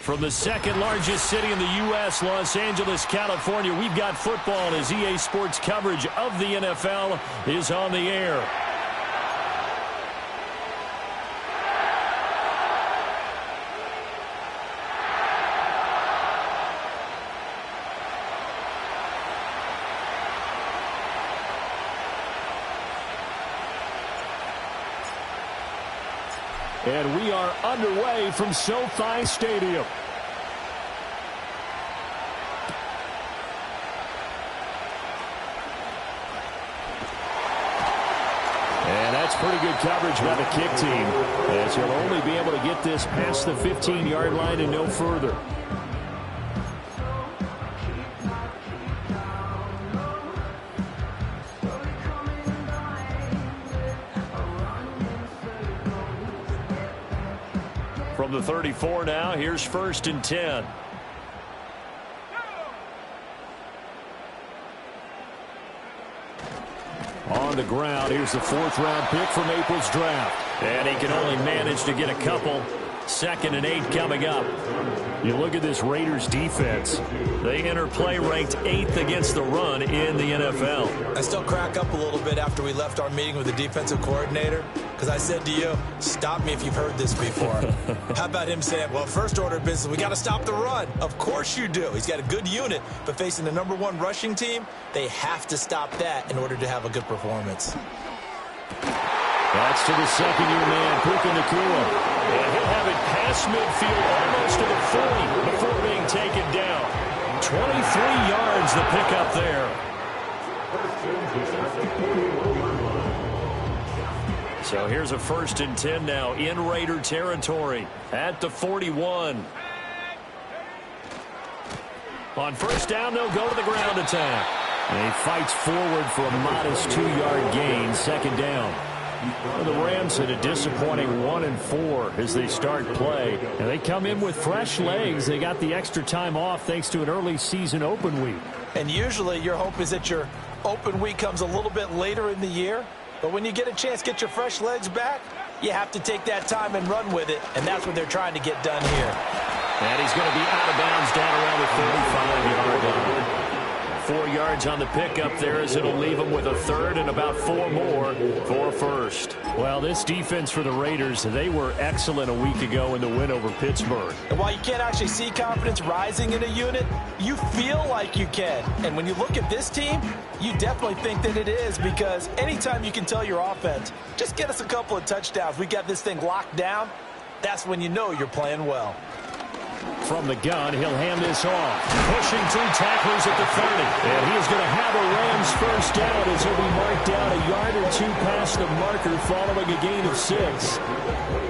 From the second largest city in the U.S., Los Angeles, California, we've got football as EA Sports coverage of the NFL is on the air. And we are underway from SoFi Stadium. And that's pretty good coverage by the kick team, as he'll only be able to get this past the 15-yard line and no further. From the 34 now, here's 1st and 10. On the ground, here's the 4th-round pick from April's draft. And he can only manage to get a couple. 2nd and 8 coming up. You look at this Raiders defense. They enter play ranked 8th against the run in the NFL. I still crack up a little bit after we left our meeting with the defensive coordinator, because I said to you, stop me if you've heard this before. How about him saying, well, first order of business, we got to stop the run. Of course you do. He's got a good unit, but facing the #1 rushing team, they have to stop that in order to have a good performance. That's to the second-year man, Puka Nacua. And he'll have it past midfield almost to the 40 before being taken down. 23 yards the pickup there. So here's a 1st and 10 now in Raider territory at the 41. On 1st down, they'll go to the ground attack. And he fights forward for a modest 2-yard gain, 2nd down. Well, the Rams had a disappointing 1-4 as they start play. And they come in with fresh legs. They got the extra time off thanks to an early season open week. And usually your hope is that your open week comes a little bit later in the year. But when you get a chance to get your fresh legs back, you have to take that time and run with it. And that's what they're trying to get done here. And he's going to be out of bounds down around the 35-yard line. 4 yards on the pickup there as it'll leave them with a 3rd and about 4 more for 1st. Well, this defense for the Raiders, they were excellent a week ago in the win over Pittsburgh. And while you can't actually see confidence rising in a unit, you feel like you can. And when you look at this team, you definitely think that it is, because anytime you can tell your offense, just get us a couple of touchdowns, we got this thing locked down, that's when you know you're playing well. From the gun, he'll hand this off. Pushing 2 tacklers at the 30. And he is going to have a Rams 1st down as he'll be marked down a yard or 2 past the marker following a gain of 6.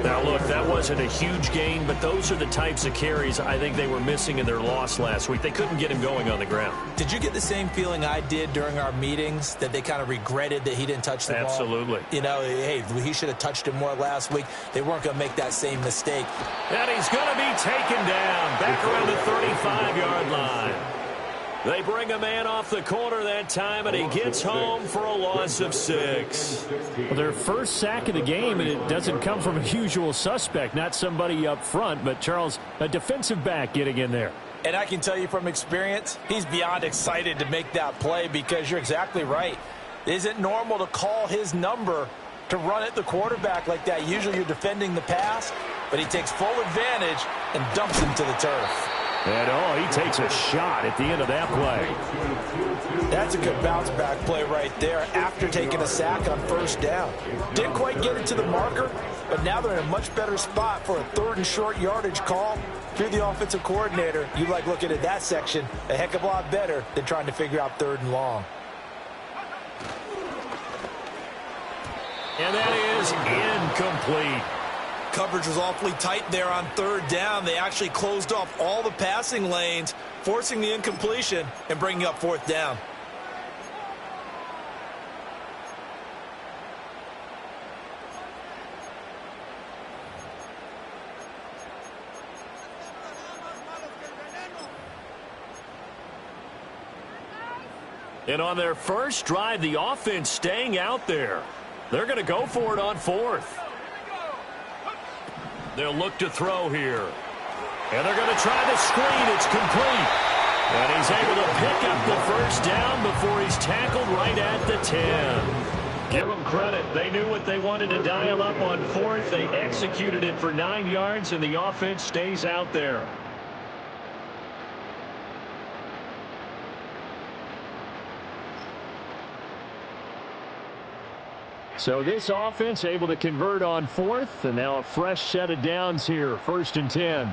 Now, look, that wasn't a huge gain, but those are the types of carries I think they were missing in their loss last week. They couldn't get him going on the ground. Did you get the same feeling I did during our meetings, that they kind of regretted that he didn't touch the ball? Absolutely. You know, hey, he should have touched him more last week. They weren't going to make that same mistake. And he's going to be taken down back around the 35-yard line. They bring a man off the corner that time, and he gets home for a loss of 6. Well, their first sack of the game, and it doesn't come from a usual suspect, not somebody up front, but Charles, a defensive back getting in there. And I can tell you from experience, he's beyond excited to make that play, because you're exactly right. It isn't normal to call his number to run at the quarterback like that. Usually you're defending the pass, but he takes full advantage and dumps him to the turf. And, he takes a shot at the end of that play. That's a good bounce-back play right there after taking a sack on 1st down. Didn't quite get it to the marker, but now they're in a much better spot for a 3rd and short yardage call. If you're the offensive coordinator, you like looking at that section a heck of a lot better than trying to figure out 3rd and long. And that is incomplete. Coverage was awfully tight there on 3rd down. They actually closed off all the passing lanes, forcing the incompletion and bringing up 4th down. And on their first drive, the offense staying out there. They're going to go for it on 4th. They'll look to throw here. And they're going to try the screen. It's complete. And he's able to pick up the first down before he's tackled right at the 10. Give them credit. They knew what they wanted to dial up on fourth. They executed it for 9 yards, and the offense stays out there. So this offense able to convert on fourth, and now a fresh set of downs here. 1st and 10.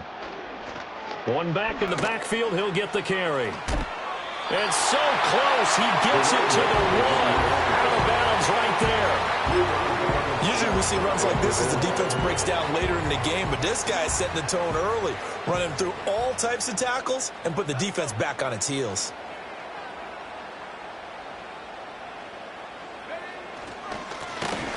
One back in the backfield. He'll get the carry. And so close. He gets it to the 1. Out of bounds right there. Usually we see runs like this as the defense breaks down later in the game, but this guy is setting the tone early, running through all types of tackles and put the defense back on its heels.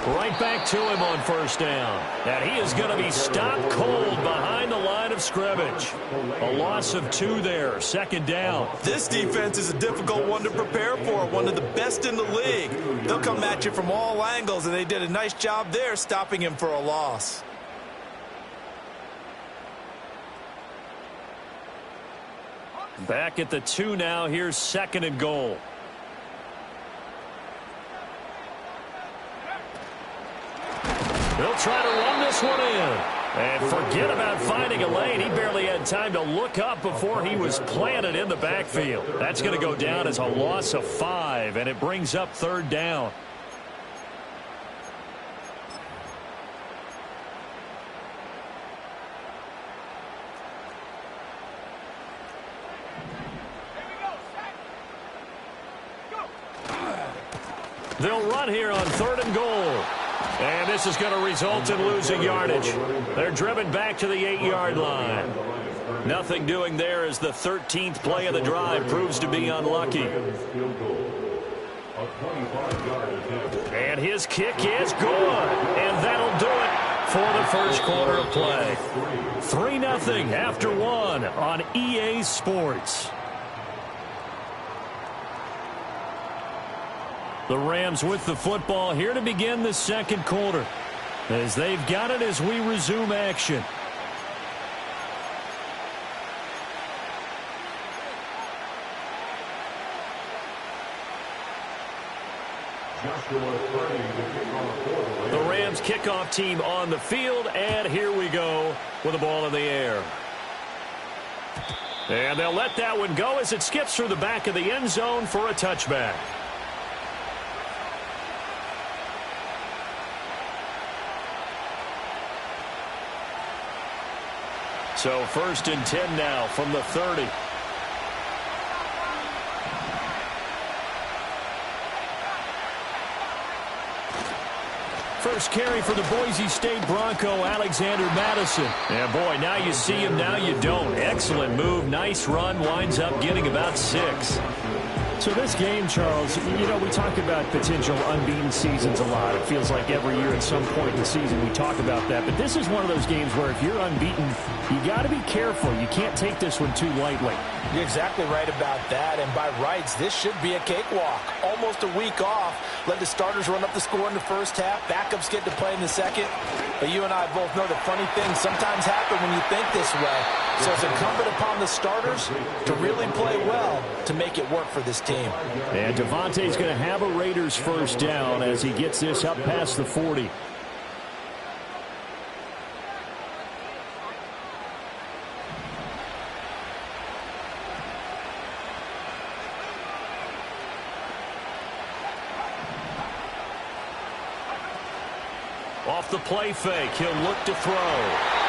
Right back to him on 1st down. And he is going to be stopped cold behind the line of scrimmage. A loss of 2 there. 2nd down. This defense is a difficult one to prepare for, one of the best in the league. They'll come at you from all angles, and they did a nice job there stopping him for a loss. Back at the 2 now. Here's 2nd and goal. He'll try to run this one in. And forget about finding a lane. He barely had time to look up before he was planted in the backfield. That's going to go down as a loss of 5, and it brings up 3rd down. They'll run here on 3rd and goal. And this is going to result in losing yardage. They're driven back to the 8-yard line. Nothing doing there as the 13th play of the drive proves to be unlucky. And his kick is good. And that'll do it for the first quarter of play. 3-0 after 1 on EA Sports. The Rams with the football here to begin the 2nd quarter, as they've got it as we resume action. The Rams kickoff team on the field, and here we go with the ball in the air. And they'll let that one go as it skips through the back of the end zone for a touchback. So 1st and 10 now from the 30. First carry for the Boise State Bronco, Alexander Madison. And boy, now you see him, now you don't. Excellent move, nice run, winds up getting about 6. So this game, Charles, you know, we talk about potential unbeaten seasons a lot. It feels like every year at some point in the season we talk about that. But this is one of those games where if you're unbeaten, you got to be careful. You can't take this one too lightly. You're exactly right about that. And by rights, this should be a cakewalk. Almost a week off. Let the starters run up the score in the first half. Backups get to play in the second. But you and I both know the funny things sometimes happen when you think this way. So it's incumbent upon the starters to really play well to make it work for this team. And Devontae's going to have a Raiders first down as he gets this up past the 40. Off the play fake, he'll look to throw.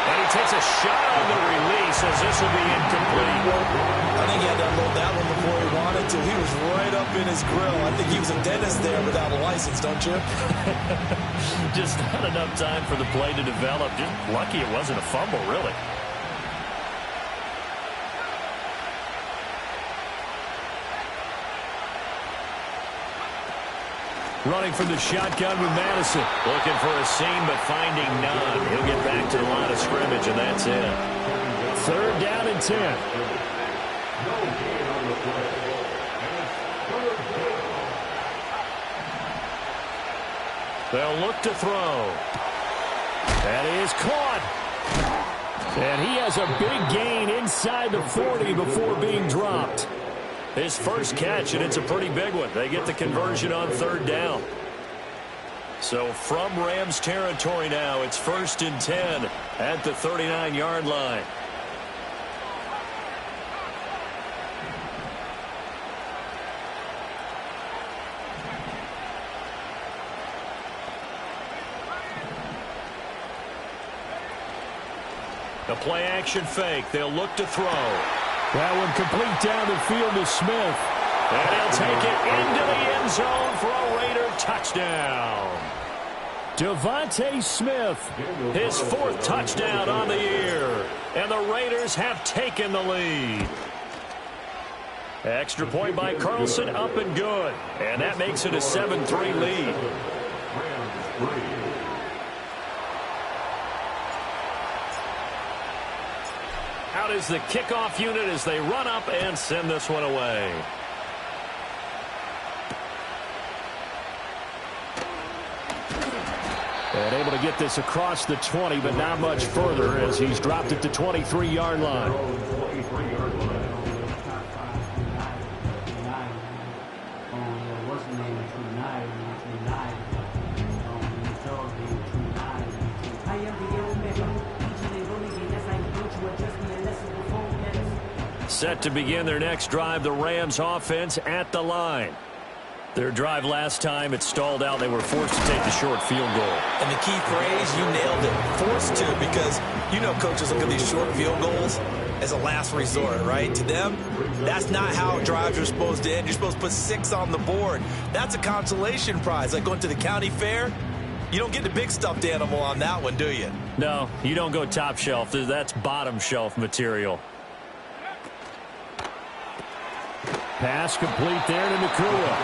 And he takes a shot on the release as this will be incomplete. I think he had to unload that one before he wanted to. He was right up in his grill. I think he was a dentist there without a license, don't you? Just not enough time for the play to develop. Just lucky it wasn't a fumble, really. Running from the shotgun with Madison. Looking for a seam, but finding none. He'll get back to the line of scrimmage, and that's it. 3rd down and 10. They'll look to throw. That is caught. And he has a big gain inside the 40 before being dropped. His first catch, and it's a pretty big one. They get the conversion on third down. So from Rams territory now, it's 1st and 10 at the 39-yard line. A play-action fake. They'll look to throw. That one complete down the field to Smith. And he'll take it into the end zone for a Raider touchdown. Devontae Smith, his 4th touchdown on the year. And the Raiders have taken the lead. Extra point by Carlson, up and good. And that makes it a 7-3 lead. Out is the kickoff unit as they run up and send this one away. And able to get this across the 20, but not much further as he's dropped it to 23-yard line. Set to begin their next drive, the Rams offense at the line. Their drive last time, it stalled out. They were forced to take the short field goal. And the key phrase, you nailed it, forced to, because you know coaches look at these short field goals as a last resort, right? To them, that's not how drives are supposed to end. You're supposed to put 6 on the board. That's a consolation prize, like going to the county fair. You don't get the big stuffed animal on that one, do you? No, you don't go top shelf. That's bottom shelf material. Pass complete there to Nakua.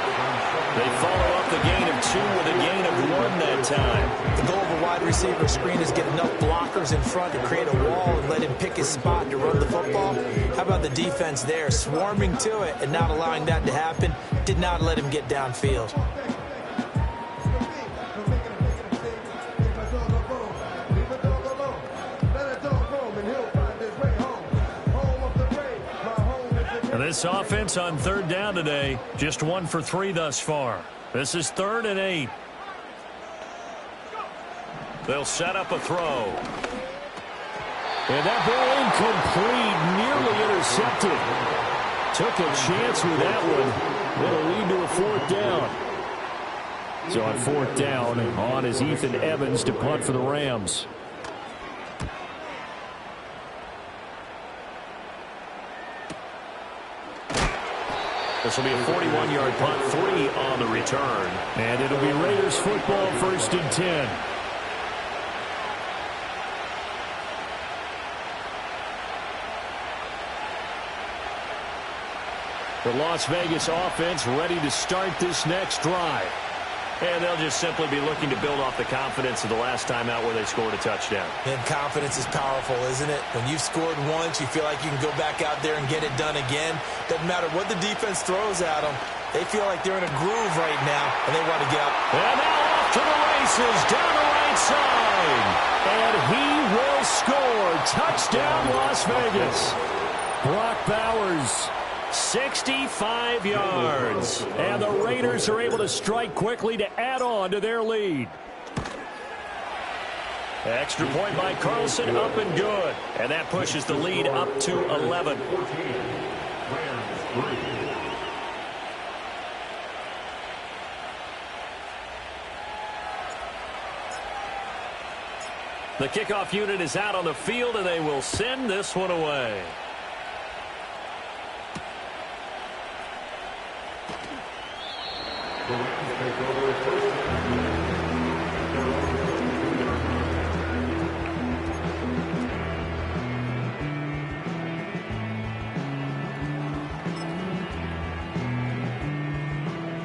They follow up the gain of 2 with a gain of 1 that time. The goal of a wide receiver screen is get enough blockers in front to create a wall and let him pick his spot to run the football. How about the defense there, swarming to it and not allowing that to happen? Did not let him get downfield. This offense on third down today, just 1 for 3 thus far. This is 3rd and 8. They'll set up a throw. And that ball incomplete, nearly intercepted. Took a chance with that one. It'll lead to a 4th down. So on 4th down, on is Ethan Evans to punt for the Rams. This will be a 41-yard punt, 3 on the return. And it'll be Raiders football, 1st and 10. The Las Vegas offense ready to start this next drive. And they'll just simply be looking to build off the confidence of the last time out where they scored a touchdown. And confidence is powerful, isn't it? When you've scored once, you feel like you can go back out there and get it done again. Doesn't matter what the defense throws at them. They feel like they're in a groove right now, and they want to get up. And now off to the races, down the right side. And he will score. Touchdown, Las Vegas. Brock Bowers. 65 yards. And the Raiders are able to strike quickly to add on to their lead. Extra point by Carlson, up and good. And that pushes the lead up to 11. The kickoff unit is out on the field, and they will send this one away.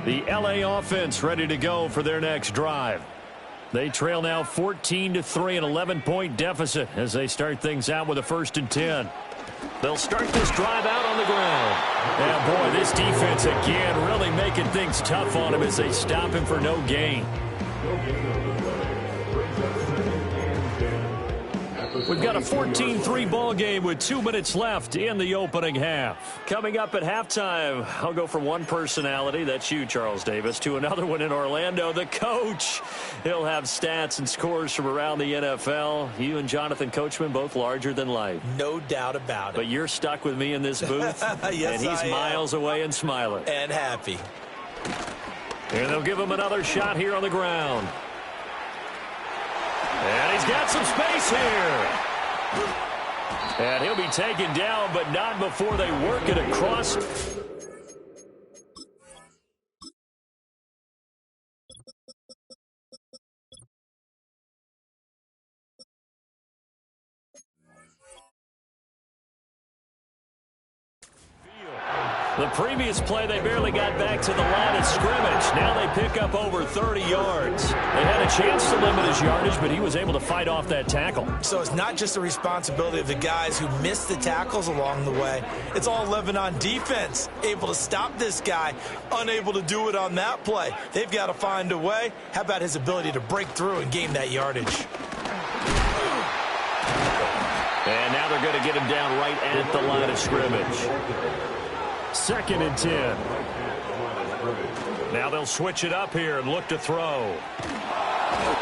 The LA offense ready to go for their next drive. They trail now 14-3, an 11-point deficit as they start things out with a 1st and 10. They'll start this drive out on the ground. And boy, this defense again really making things tough on him as they stop him for no gain. We've got a 14-3 ball game with 2 minutes left in the opening half. Coming up at halftime, I'll go from one personality, that's you, Charles Davis, to another one in Orlando, the coach. He'll have stats and scores from around the NFL. You and Jonathan Coachman both larger than life. No doubt about it. But you're stuck with me in this booth, yes, and he's miles away and smiling. And happy. And they'll give him another shot here on the ground. And he's got some space here. And he'll be taken down, but not before they work it across. The previous play, they barely got back to the line of scrimmage. Now they pick up over 30 yards. They had a chance to limit his yardage, but he was able to fight off that tackle. So it's not just the responsibility of the guys who missed the tackles along the way. It's all 11 on defense, able to stop this guy, unable to do it on that play. They've got to find a way. How about his ability to break through and gain that yardage? And now they're going to get him down right at the line of scrimmage. 2nd and 10. Now they'll switch it up here and look to throw.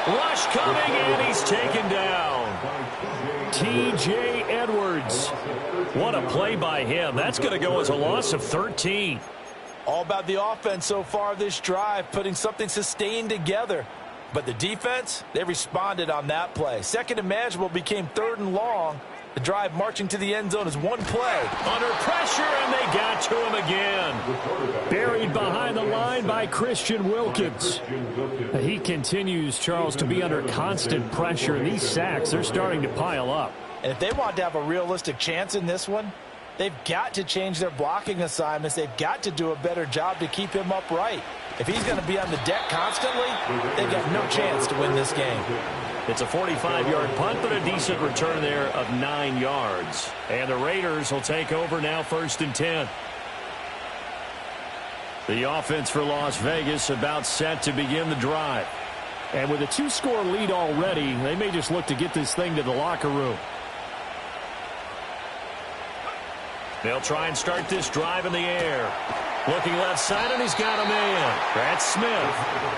Rush coming, and he's taken down. T.J. Edwards. What a play by him. That's going to go as a loss of 13. All about the offense so far this drive, putting something sustained together. But the defense, they responded on that play. 2nd and manageable became 3rd and long. The drive marching to the end zone is one play. Under pressure, and they got to him again. Buried behind the line by Christian Wilkins. He continues, Charles, to be under constant pressure. These sacks, they're starting to pile up. And if they want to have a realistic chance in this one, they've got to change their blocking assignments. They've got to do a better job to keep him upright. If he's going to be on the deck constantly, they've got no chance to win this game. It's a 45-yard punt, but a decent return there of 9 yards. And the Raiders will take over now, 1st and 10. The offense for Las Vegas about set to begin the drive. And with a 2-score lead already, they may just look to get this thing to the locker room. They'll try and start this drive in the air. Looking left side, and he's got a man. That's Smith.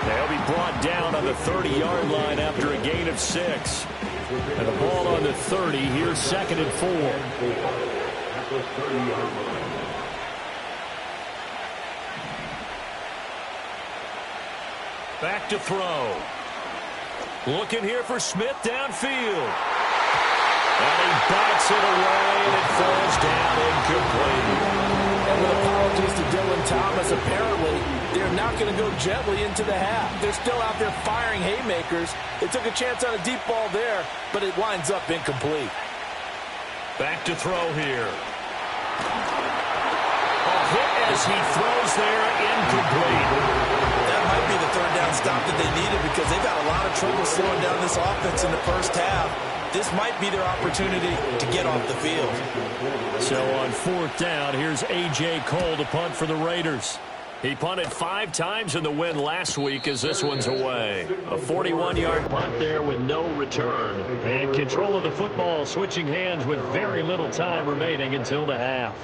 They'll be brought down on the 30-yard line after a gain of 6. And the ball on the 30. Here's 2nd and 4. Back to throw. Looking here for Smith downfield. And he bats it away, and it falls down incomplete. And with apologies to Dylan Thomas, apparently they're not going to go gently into the half. They're still out there firing haymakers. They took a chance on a deep ball there, but it winds up incomplete. Back to throw here. A hit as he throws there, incomplete. That might be the 3rd down stop that they needed because they've had a lot of trouble slowing down this offense in the first half. This might be their opportunity to get off the field. So on 4th down, here's A.J. Cole to punt for the Raiders. He punted 5 times in the win last week as this one's away. A 41-yard punt there with no return. And control of the football switching hands with very little time remaining until the half.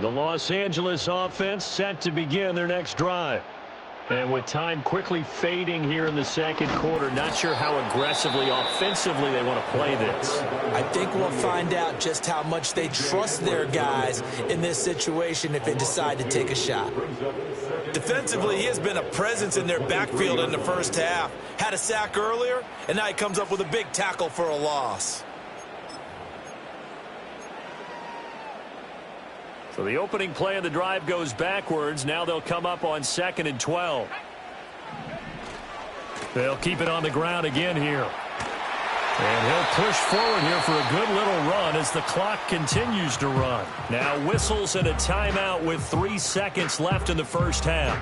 The Los Angeles offense set to begin their next drive. And with time quickly fading here in the 2nd quarter, not sure how aggressively, offensively they want to play this. I think we'll find out just how much they trust their guys in this situation if they decide to take a shot. Defensively, he has been a presence in their backfield in the first half. Had a sack earlier, and now he comes up with a big tackle for a loss. So the opening play of the drive goes backwards. Now they'll come up on 2nd and 12. They'll keep it on the ground again here. And he'll push forward here for a good little run as the clock continues to run. Now whistles and a timeout with 3 seconds left in the first half.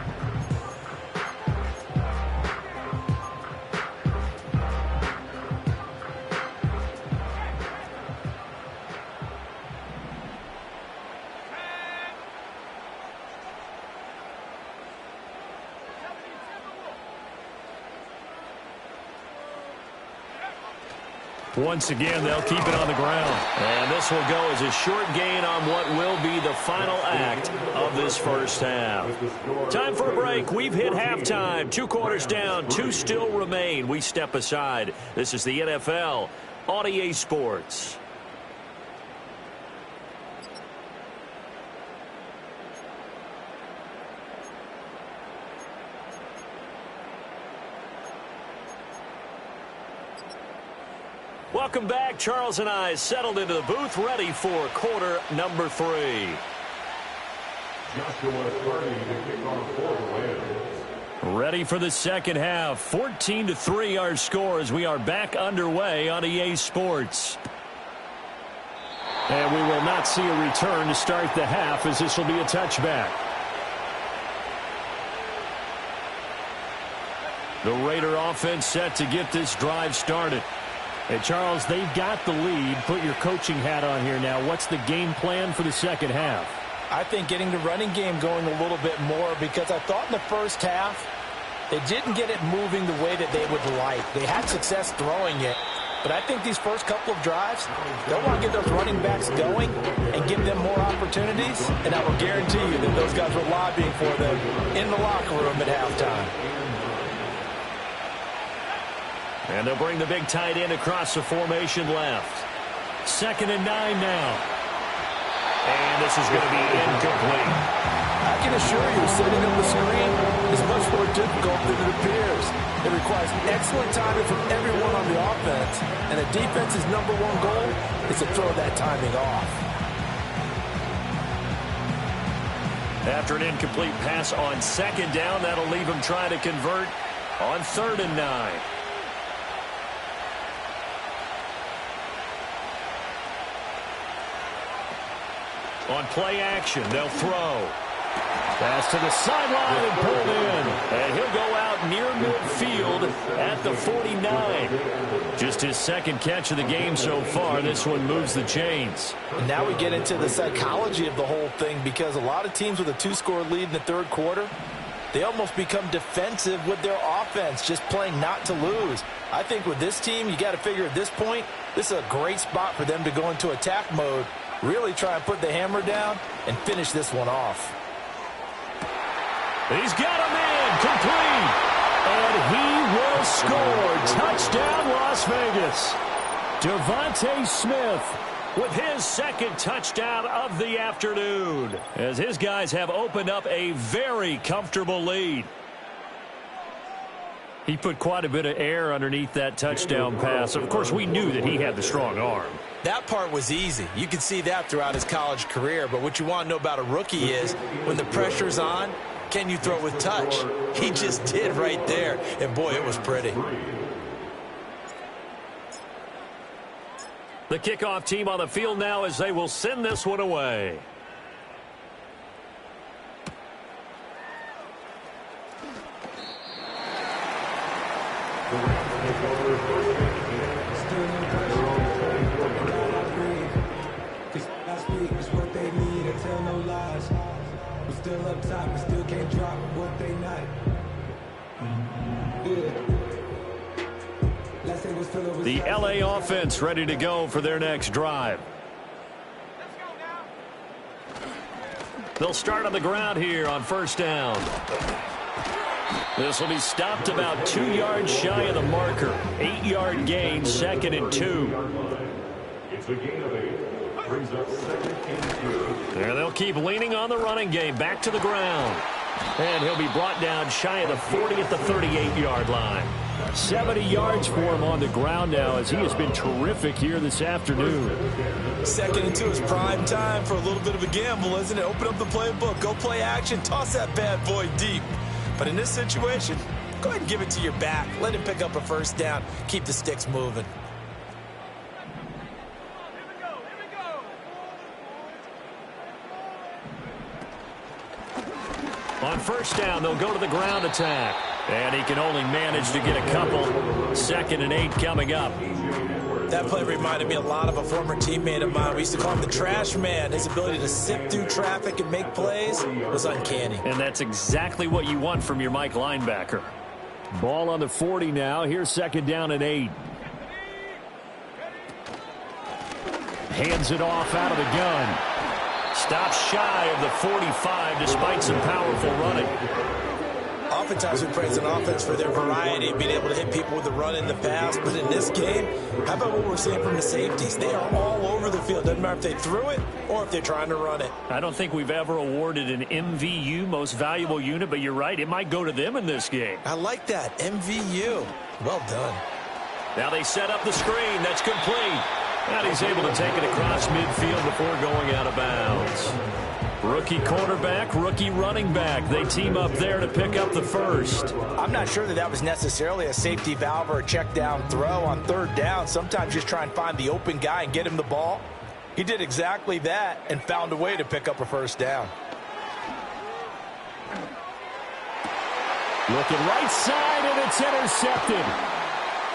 Once again, they'll keep it on the ground. And this will go as a short gain on what will be the final act of this first half. Time for a break. We've hit halftime. 2 quarters down, 2 still remain. We step aside. This is the NFL on EA Sports. Welcome back. Charles and I settled into the booth, ready for quarter number 3. Ready for the second half. 14-3 our score as we are back underway on EA Sports. And we will not see a return to start the half, as this will be a touchback. The Raider offense set to get this drive started. Hey, Charles, they've got the lead. Put your coaching hat on here now. What's the game plan for the second half? I think getting the running game going a little bit more, because I thought in the first half they didn't get it moving the way that they would like. They had success throwing it, but I think these first couple of drives, they'll want to get those running backs going and give them more opportunities, and I will guarantee you that those guys were lobbying for them in the locker room at halftime. And they'll bring the big tight end across the formation left. 2nd and 9 now. And this is going to be incomplete. I can assure you, setting up the screen is much more difficult than it appears. It requires excellent timing from everyone on the offense, and the defense's #1 goal is to throw that timing off. After an incomplete pass on 2nd down, that'll leave him trying to convert on 3rd and 9. On play action, they'll throw. Pass to the sideline and pulled in. And he'll go out near midfield at the 49. Just his 2nd catch of the game so far. This one moves the chains. And now we get into the psychology of the whole thing, because a lot of teams with a 2-score lead in the 3rd quarter, they almost become defensive with their offense, just playing not to lose. I think with this team, you got to figure at this point, this is a great spot for them to go into attack mode, really try and put the hammer down and finish this one off. He's got a man complete. And he will score. Touchdown, Las Vegas. Devontae Smith with his 2nd touchdown of the afternoon, as his guys have opened up a very comfortable lead. He put quite a bit of air underneath that touchdown pass. Of course, we knew that he had the strong arm. That part was easy. You could see that throughout his college career. But what you want to know about a rookie is when the pressure's on, can you throw with touch? He just did right there. And, boy, it was pretty. The kickoff team on the field now as they will send this one away. The LA offense ready to go for their next drive. They'll start on the ground here on 1st down. This will be stopped about 2 yards shy of the marker. 8-yard gain, 2nd and 2. It's a gain of 8. Brings up 2nd and 2. And they'll keep leaning on the running game. Back to the ground. And he'll be brought down shy of the 40 at the 38-yard line. 70 yards for him on the ground now, as he has been terrific here this afternoon. 2nd and 2 is prime time for a little bit of a gamble, isn't it? Open up the playbook, go play action, toss that bad boy deep. But in this situation, go ahead and give it to your back. Let him pick up a 1st down. Keep the sticks moving. On 1st down, they'll go to the ground attack. And he can only manage to get a couple. 2nd and 8 coming up. That play reminded me a lot of a former teammate of mine. We used to call him the trash man. His ability to sift through traffic and make plays was uncanny. And that's exactly what you want from your Mike linebacker. Ball on the 40 now. Here's 2nd down and 8. Hands it off out of the gun. Stops shy of the 45 despite some powerful running. Oftentimes we praise an offense for their variety, being able to hit people with the run in the pass. But in this game, how about what we're seeing from the safeties? They are all over the field. Doesn't matter if they threw it or if they're trying to run it. I don't think we've ever awarded an MVU, most valuable unit, but you're right. It might go to them in this game. I like that. MVU. Well done. Now they set up the screen. That's complete. And he's able to take it across midfield before going out of bounds. Rookie quarterback, rookie running back. They team up there to pick up the first. I'm not sure that was necessarily a safety valve or a check down throw on third down. Sometimes just try and find the open guy and get him the ball. He did exactly that and found a way to pick up a first down. Looking right side, and it's intercepted.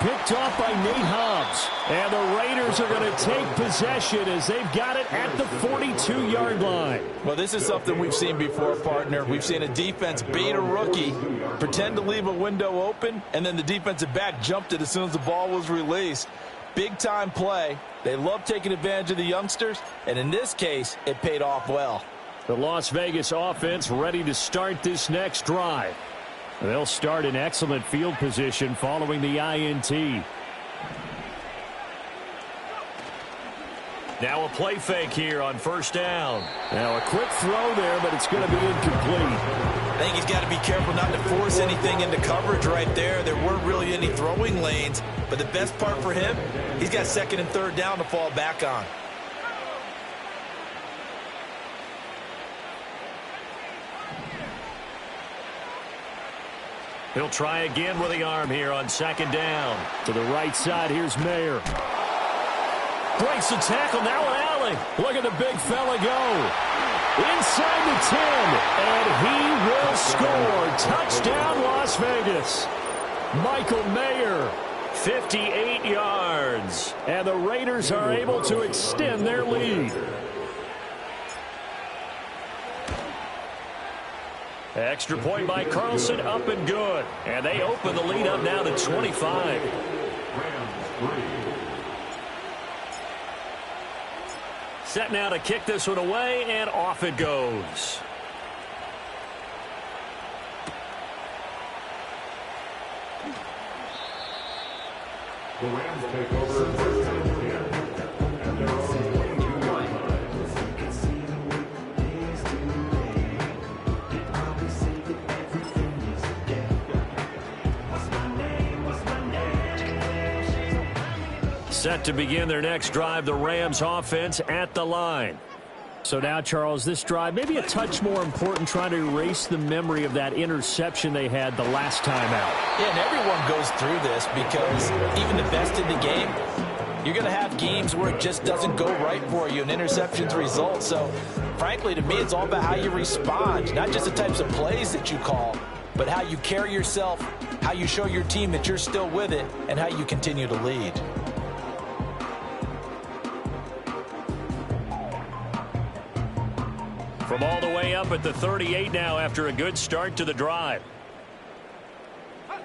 Picked off by Nate Hobbs. And the Raiders are going to take possession as they've got it at the 42-yard line. Well, this is something we've seen before, partner. We've seen a defense bait a rookie, pretend to leave a window open, and then the defensive back jumped it as soon as the ball was released. Big-time play. They love taking advantage of the youngsters, and in this case, it paid off well. The Las Vegas offense ready to start this next drive. They'll start in excellent field position following the INT. Now a play fake here on first down. Now a quick throw there, but it's going to be incomplete. I think he's got to be careful not to force anything into coverage right there. There weren't really any throwing lanes, but the best part for him, he's got second and third down to fall back on. He'll try again with the arm here on second down. To the right side, here's Mayer. Breaks the tackle, now an alley. Look at the big fella go. Inside the 10, and he will score. Touchdown, Las Vegas. Michael Mayer. 58 yards. And the Raiders are able to extend their lead. Extra point by Carlson, up and good. And they open the lead up now to 25. Set now to kick this one away, and off it goes. The Rams take over. Set to begin their next drive, the Rams offense at the line. So now, Charles, this drive maybe a touch more important, trying to erase the memory of that interception they had the last time out. Yeah, and everyone goes through this because even the best in the game, you're going to have games where it just doesn't go right for you and interceptions result. So, frankly, to me, it's all about how you respond, not just the types of plays that you call, but how you carry yourself, how you show your team that you're still with it, and how you continue to lead. From all the way up at the 38 now after a good start to the drive. And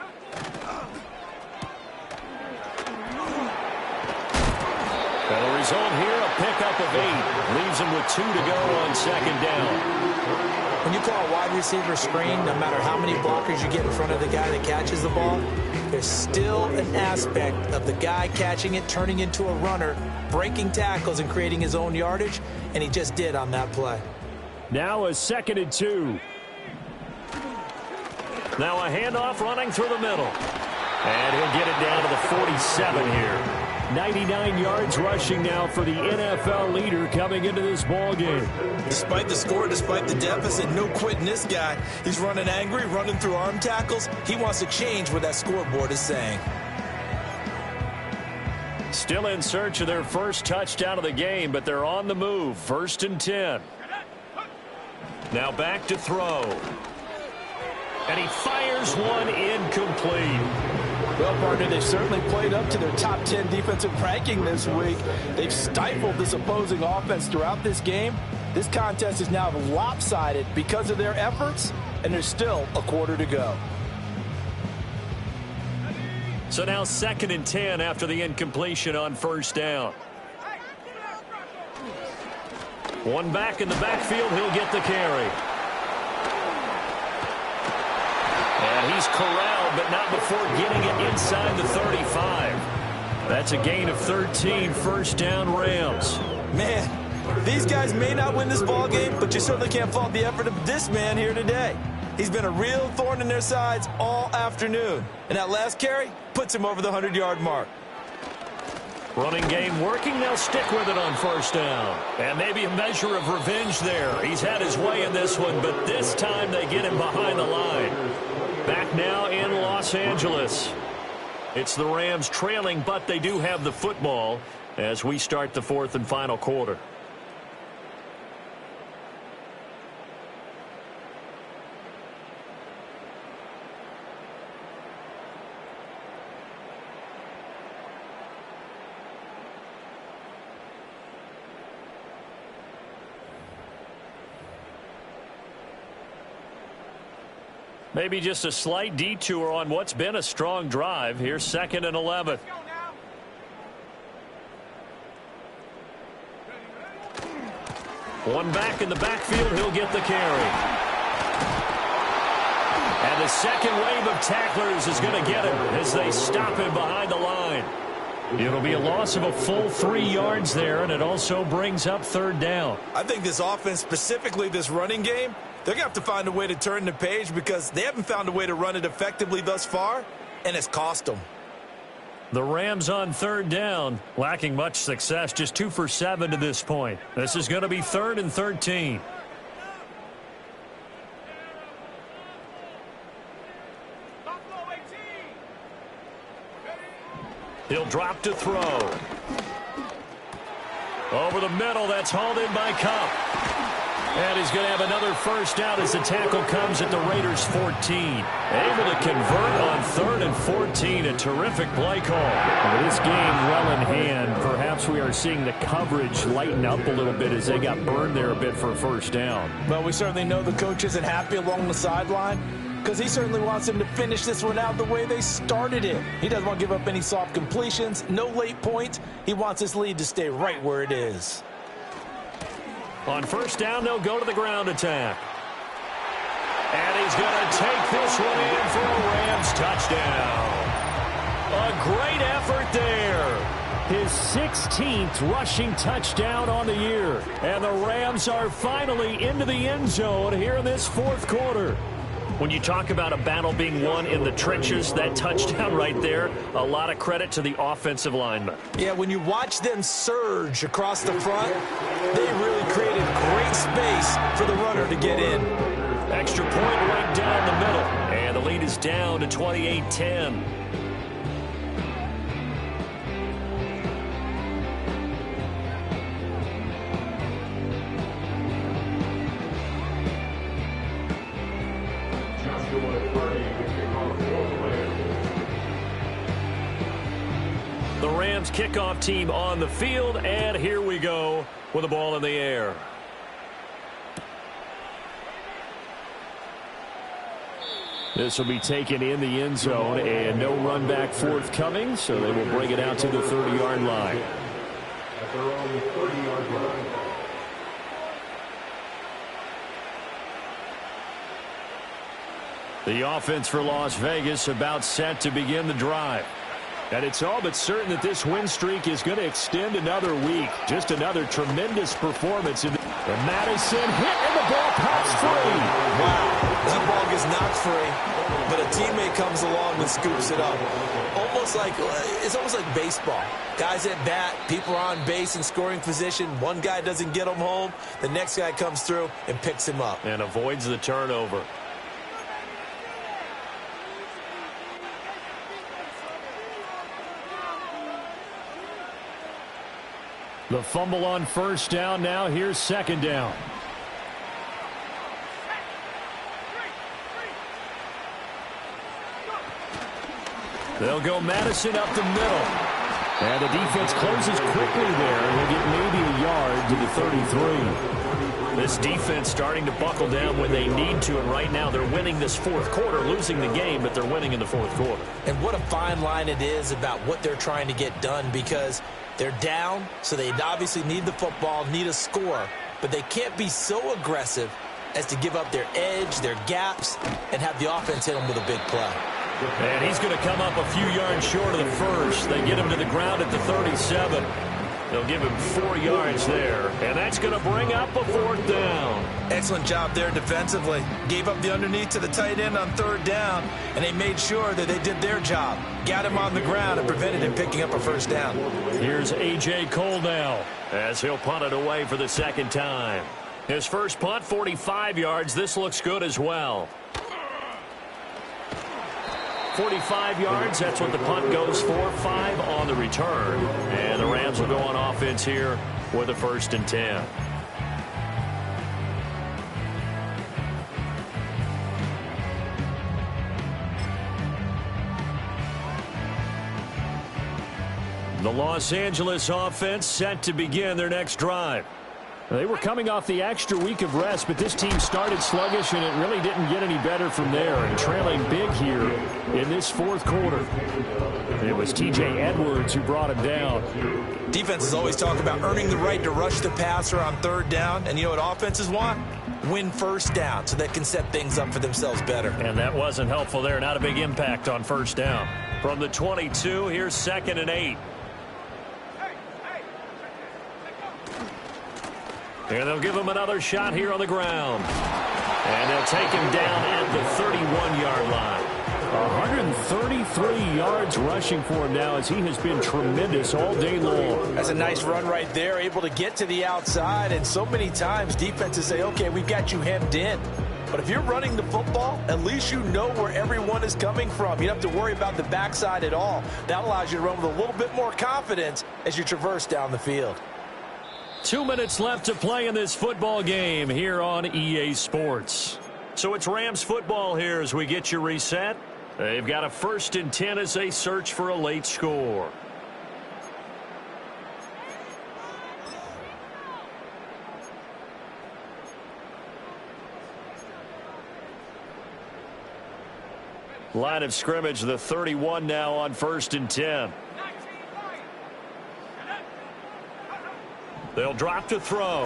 the result here, a pickup of 8. Leaves him with 2 to go on second down. When you call a wide receiver screen, no matter how many blockers you get in front of the guy that catches the ball, there's still an aspect of the guy catching it, turning into a runner, breaking tackles and creating his own yardage, and he just did on that play. Now a 2nd and 2. Now a handoff running through the middle. And he'll get it down to the 47 here. 99 yards rushing now for the NFL leader coming into this ball game. Despite the score, despite the deficit, no quitting this guy. He's running angry, running through arm tackles. He wants to change what that scoreboard is saying. Still in search of their first touchdown of the game, but they're on the move. 1st and 10. Now back to throw. And he fires one incomplete. Well, partner, they've certainly played up to their top 10 defensive ranking this week. They've stifled this opposing offense throughout this game. This contest is now lopsided because of their efforts, and there's still a quarter to go. So now 2nd and 10 after the incompletion on first down. One back in the backfield. He'll get the carry. And he's corralled, but not before getting it inside the 35. That's a gain of 13, first down Rams. Man, these guys may not win this ball game, but you certainly can't fault the effort of this man here today. He's been a real thorn in their sides all afternoon. And that last carry puts him over the 100-yard mark. Running game working. They'll stick with it on first down. And maybe a measure of revenge there. He's had his way in this one, but this time they get him behind the line. Back now in Los Angeles. It's the Rams trailing, but they do have the football as we start the fourth and final quarter. Maybe just a slight detour on what's been a strong drive. Here's 2nd and 11. One back in the backfield. He'll get the carry. And the second wave of tacklers is going to get him as they stop him behind the line. It'll be a loss of a full 3 yards there, and it also brings up third down. I think this offense, specifically this running game, they're going to have to find a way to turn the page because they haven't found a way to run it effectively thus far, and it's cost them. The Rams on third down, lacking much success, just 2 for 7 to this point. This is going to be 3rd and 13. He'll drop to throw. Over the middle, that's hauled in by Cup. And he's going to have another first down as the tackle comes at the Raiders' 14. Able to convert on 3rd and 14. A terrific play call. Well, this game well in hand. Perhaps we are seeing the coverage lighten up a little bit as they got burned there a bit for a first down. Well, we certainly know the coach isn't happy along the sideline because he certainly wants them to finish this one out the way they started it. He doesn't want to give up any soft completions, no late points. He wants his lead to stay right where it is. On first down, they'll go to the ground attack. And he's going to take this one in for a Rams touchdown. A great effort there. His 16th rushing touchdown on the year. And the Rams are finally into the end zone here in this fourth quarter. When you talk about a battle being won in the trenches, that touchdown right there, a lot of credit to the offensive linemen. Yeah, when you watch them surge across the front, they really created great space for the runner to get in. Extra point right down the middle. And the lead is down to 28-10. The Rams kickoff team on the field, and here we go with the ball in the air. This will be taken in the end zone, and no run back forthcoming, so they will bring it out to the 30-yard line. At their own 30-yard line. The offense for Las Vegas about set to begin the drive. And it's all but certain that this win streak is going to extend another week. Just another tremendous performance. And Madison hit, and the ball pops free. Wow, that ball gets knocked free, but a teammate comes along and scoops it up. It's almost like baseball. Guys at bat, people are on base in scoring position. One guy doesn't get him home. The next guy comes through and picks him up. And avoids the turnover. The fumble on first down. Now here's second down. They'll go Madison up the middle. And the defense closes quickly there. He'll get maybe a yard to the 33. This defense starting to buckle down when they need to, and right now they're winning this fourth quarter, losing the game, but they're winning in the fourth quarter. And what a fine line it is about what they're trying to get done, because they're down, so they obviously need the football, need a score. but they can't be so aggressive as to give up their edge, their gaps, and have the offense hit them with a big play. And he's going to come up a few yards short of the first. They get him to the ground at the 37. They'll give him 4 yards there, and that's going to bring up a 4th down. Excellent job there defensively. Gave up the underneath to the tight end on 3rd down, and they made sure that they did their job. Got him on the ground and prevented him picking up a 1st down. Here's A.J. Cole now as he'll punt it away for the 2nd time. His first punt, 45 yards. This looks good as well. 45 yards, that's what the punt goes for. 5 on the return. And the Rams will go on offense here with a 1st and 10. The Los Angeles offense set to begin their next drive. They were coming off the extra week of rest, but this team started sluggish, and it really didn't get any better from there. And trailing big here in this 4th quarter. It was T.J. Edwards who brought him down. Defenses always talk about earning the right to rush the passer on 3rd down. And you know what offenses want? Win 1st down so they can set things up for themselves better. And that wasn't helpful there. Not a big impact on 1st down. From the 22, here's 2nd and 8. And they'll give him another shot here on the ground. And they'll take him down at the 31-yard line. 133 yards rushing for him now as he has been tremendous all day long. That's a nice run right there, able to get to the outside. And so many times defenses say, okay, we've got you hemmed in. But if you're running the football, at least you know where everyone is coming from. You don't have to worry about the backside at all. That allows you to run with a little bit more confidence as you traverse down the field. 2 minutes left to play in this football game here on EA Sports. So it's Rams football here as we get you reset. They've got a 1st and 10 as they search for a late score. Line of scrimmage, the 31 now on 1st and 10. They'll drop to throw.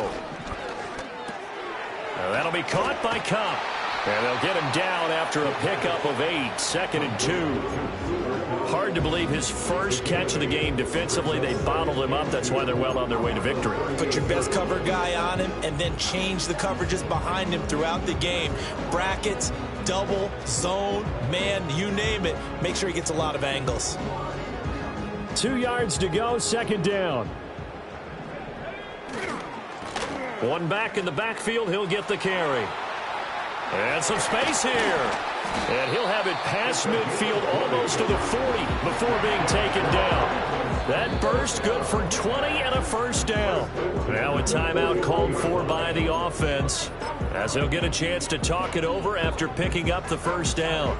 Now that'll be caught by Cup. And they'll get him down after a pickup of 8. 2nd and 2. Hard to believe his first catch of the game defensively. They bottled him up. That's why they're well on their way to victory. Put your best cover guy on him and then change the coverages behind him throughout the game. Brackets, double, zone, man, you name it. Make sure he gets a lot of angles. 2 yards to go, 2nd down. One back in the backfield, he'll get the carry. And some space here. And he'll have it past midfield almost to the 40 before being taken down. That burst good for 20 and a 1st down. Now a timeout called for by the offense as he'll get a chance to talk it over after picking up the 1st down.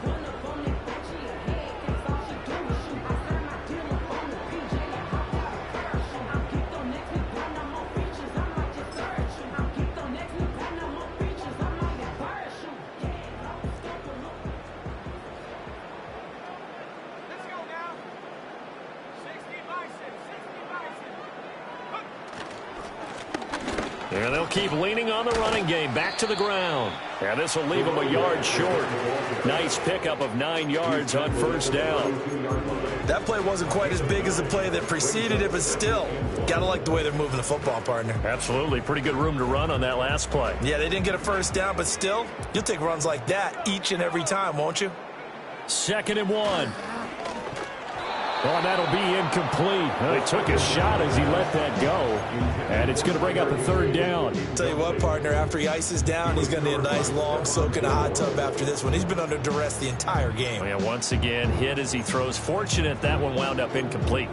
And they'll keep leaning on the running game. Back to the ground. And this will leave them a yard short. Nice pickup of 9 yards on 1st down. That play wasn't quite as big as the play that preceded it, but still, got to like the way they're moving the football, partner. Absolutely. Pretty good room to run on that last play. Yeah, they didn't get a 1st down, but still, you'll take runs like that each and every time, won't you? 2nd and 1. Well, that'll be incomplete. They took a shot as he let that go. And it's going to bring up a 3rd down. Tell you what, partner, after he ices down, he's going to need a nice long soak in a hot tub after this one. He's been under duress the entire game. And once again, hit as he throws. Fortunate that one wound up incomplete.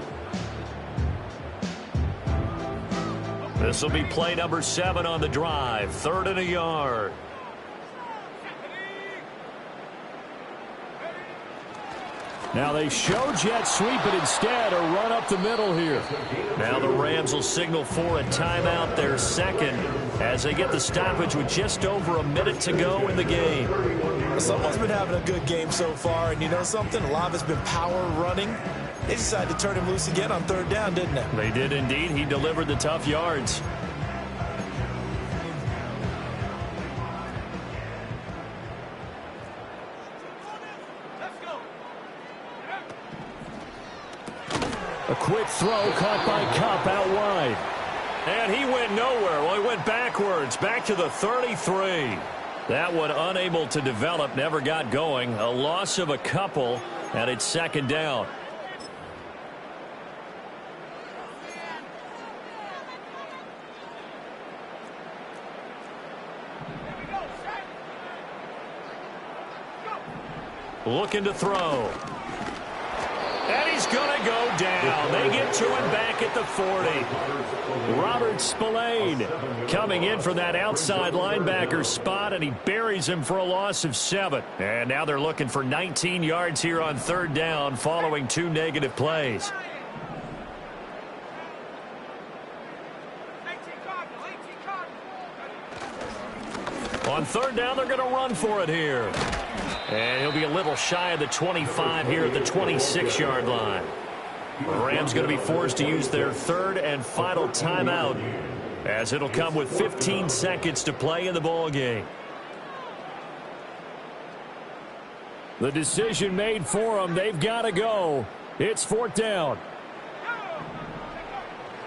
This will be play number 7 on the drive. 3rd and a yard. Now they show jet sweep, but instead a run up the middle here. Now the Rams will signal for a timeout, their 2nd, as they get the stoppage with just over a minute to go in the game. Someone's been having a good game so far, and you know something? A lot of it's been power running. They decided to turn him loose again on 3rd down, didn't they? They did indeed. He delivered the tough yards. A quick throw caught by Kupp out wide. And he went nowhere. Well, he went backwards, back to the 33. That one unable to develop, never got going. A loss of a couple, and it's second down. Looking to throw. And he's going to go down. They get to him back at the 40. Robert Spillane coming in for that outside linebacker spot, and he buries him for a loss of 7. And now they're looking for 19 yards here on third down following 2 negative plays. On third down, they're going to run for it here. And he'll be a little shy of the 25 here at the 26-yard line. The Rams going to be forced to use their third and final timeout, as it'll come with 15 seconds to play in the ball game. The decision made for them. They've got to go. It's fourth down.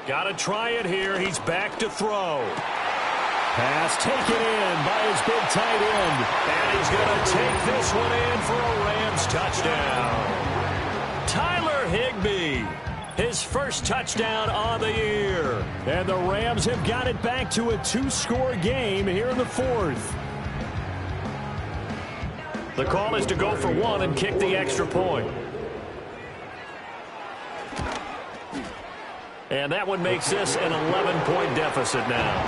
Got to try it here. He's back to throw. Pass taken in by his big tight end. And he's going to take this one in for a Rams touchdown. Tyler Higbee, his first touchdown on the year. And the Rams have got it back to a 2-score game here in the fourth. The call is to go for 1 and kick the extra point. And that one makes this an 11-point deficit now.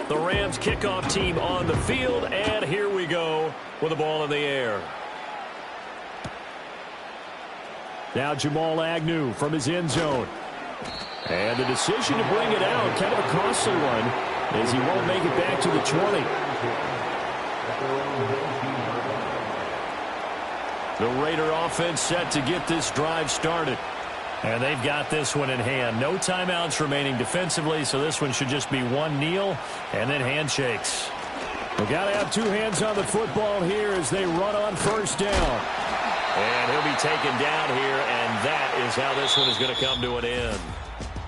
The Rams kickoff team on the field, and here we go with the ball in the air. Now Jamal Agnew from his end zone. And the decision to bring it out, kind of a costly one, as he won't make it back to the 20. The Raider offense set to get this drive started. And they've got this one in hand. No timeouts remaining defensively, so this one should just be one kneel and then handshakes. We've got to have 2 hands on the football here as they run on first down. And he'll be taken down here, and that is how this one is going to come to an end.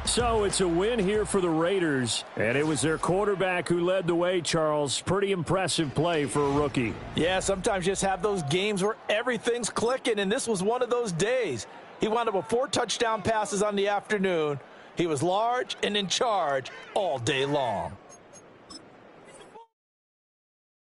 So it's a win here for the Raiders, and it was their quarterback who led the way, Charles. Pretty impressive play for a rookie. Yeah, sometimes you just have those games where everything's clicking, and this was one of those days. He wound up with 4 touchdown passes on the afternoon. He was large and in charge all day long.